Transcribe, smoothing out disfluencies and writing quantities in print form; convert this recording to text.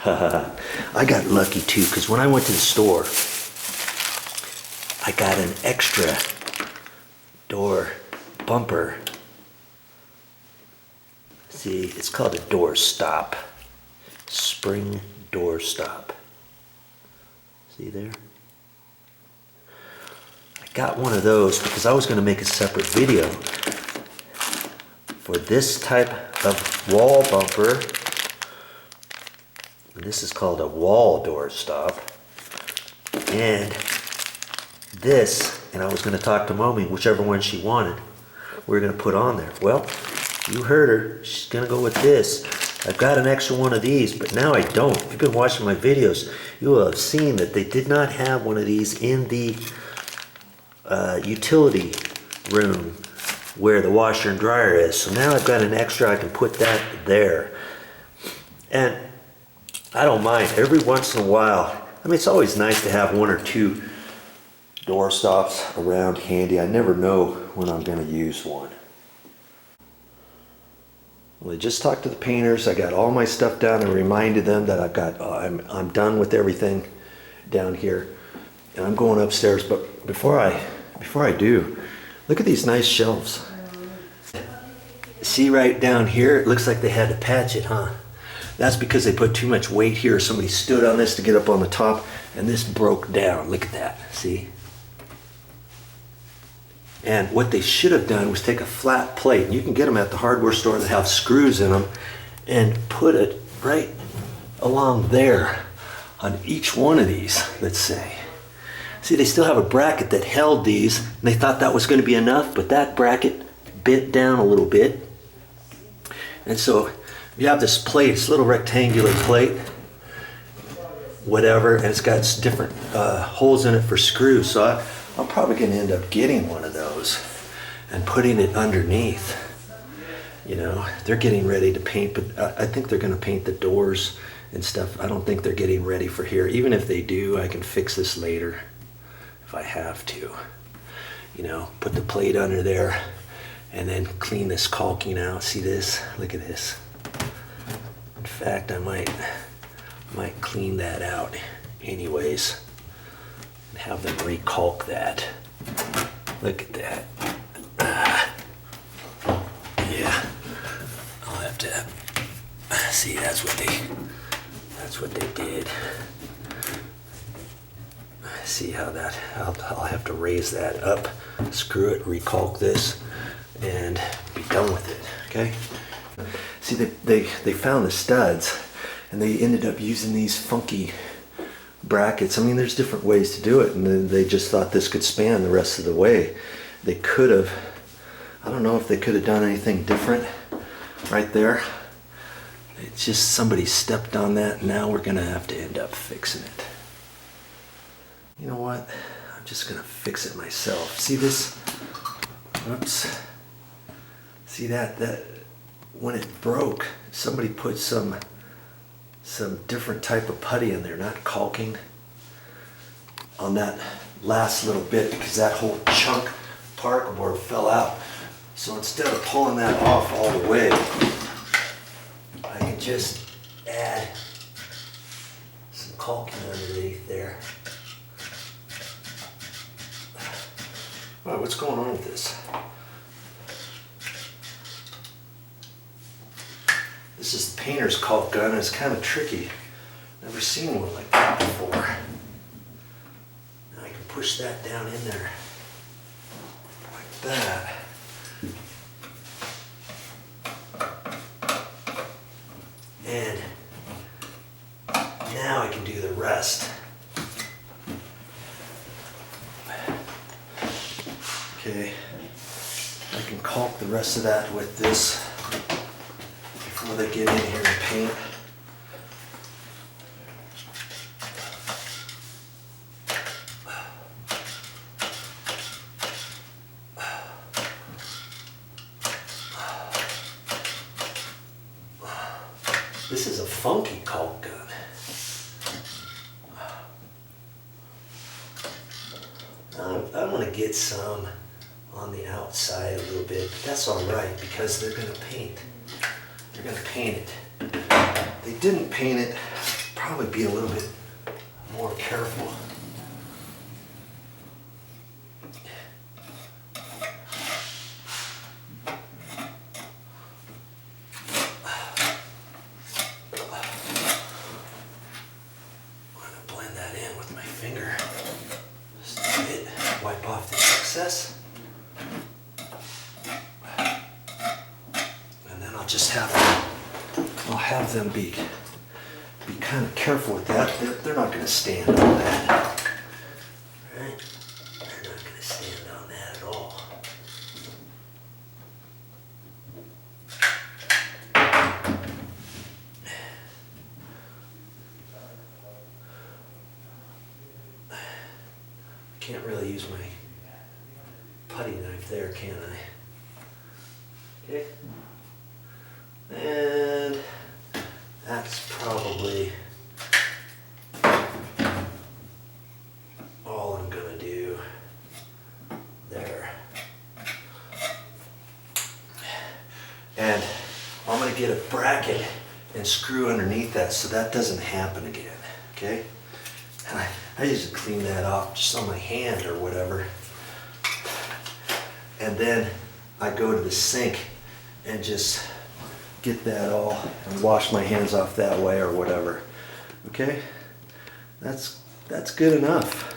I got lucky too, because when I went to the store, I got an extra door bumper. See, it's called a door stop. Spring door stop. See there? I got one of those because I was going to make a separate video for this type of wall bumper. This is called a wall door stop. And this, and I was going to talk to Mommy, whichever one she wanted, we're going to put on there. Well, you heard her. She's going to go with this. I've got an extra one of these, but now I don't. If you've been watching my videos, you will have seen that they did not have one of these in the utility room where the washer and dryer is. So now I've got an extra. I can put that there. And I don't mind. Every once in a while, I mean, it's always nice to have one or two door stops around handy. I never know when I'm going to use one. Well, I just talked to the painters. I got all my stuff down and reminded them that I've got I'm done with everything down here, and I'm going upstairs. But before I do, look at these nice shelves. See right down here, it looks like they had to patch it, huh? That's because they put too much weight here. Somebody stood on this to get up on the top, and this broke down. Look at that, see? And what they should have done was take a flat plate, and you can get them at the hardware store that have screws in them, and put it right along there on each one of these, let's say. See, they still have a bracket that held these, and they thought that was going to be enough, but that bracket bent down a little bit. And so you have this plate, this little rectangular plate, whatever, and it's got different holes in it for screws. So I'm probably going to end up getting one of those and putting it underneath. You know, they're getting ready to paint, but I think they're going to paint the doors and stuff. I don't think they're getting ready for here. Even if they do, I can fix this later if I have to. You know, put the plate under there and then clean this caulking out. See this? Look at this. In fact, I might clean that out anyways and have them recalc that. Look at that. Yeah, I'll have to see. That's what they did. See how that? I'll have to raise that up, screw it, recalc this, and be done with it. Okay. See, they found the studs, and they ended up using these funky brackets. I mean, there's different ways to do it, and then they just thought this could span the rest of the way. They could have, I don't know if they could have done anything different right there. It's just somebody stepped on that, and now we're gonna have to end up fixing it. You know what? I'm just gonna fix it myself. See this? Whoops. See that when it broke, somebody put some different type of putty in there, not caulking, on that last little bit, because that whole chunk particle board fell out. So instead of pulling that off all the way, I can just add some caulking underneath there. Wow, what's going on with this? This is the painter's caulk gun, and it's kind of tricky. Never seen one like that before. Now I can push that down in there like that. And now I can do the rest. Okay, I can caulk the rest of that with this before they get in here and paint. This is a funky caulk gun. I'm going to get some on the outside a little bit, but that's all right because they're going to paint. They're going to paint it. They didn't paint it probably be a little bit more careful. Wipe off the excess, and then I'll just have them be kind of careful with that. They're not going to stand on that, right? They're not going to stand on that at all. Can't really use my putty knife there, can I? Okay. And that's probably all I'm gonna do there. And I'm gonna get a bracket and screw underneath that so that doesn't happen again, okay? And I usually clean that off just on my hand or whatever. And then I go to the sink and just get that all and wash my hands off that way or whatever. Okay? That's good enough.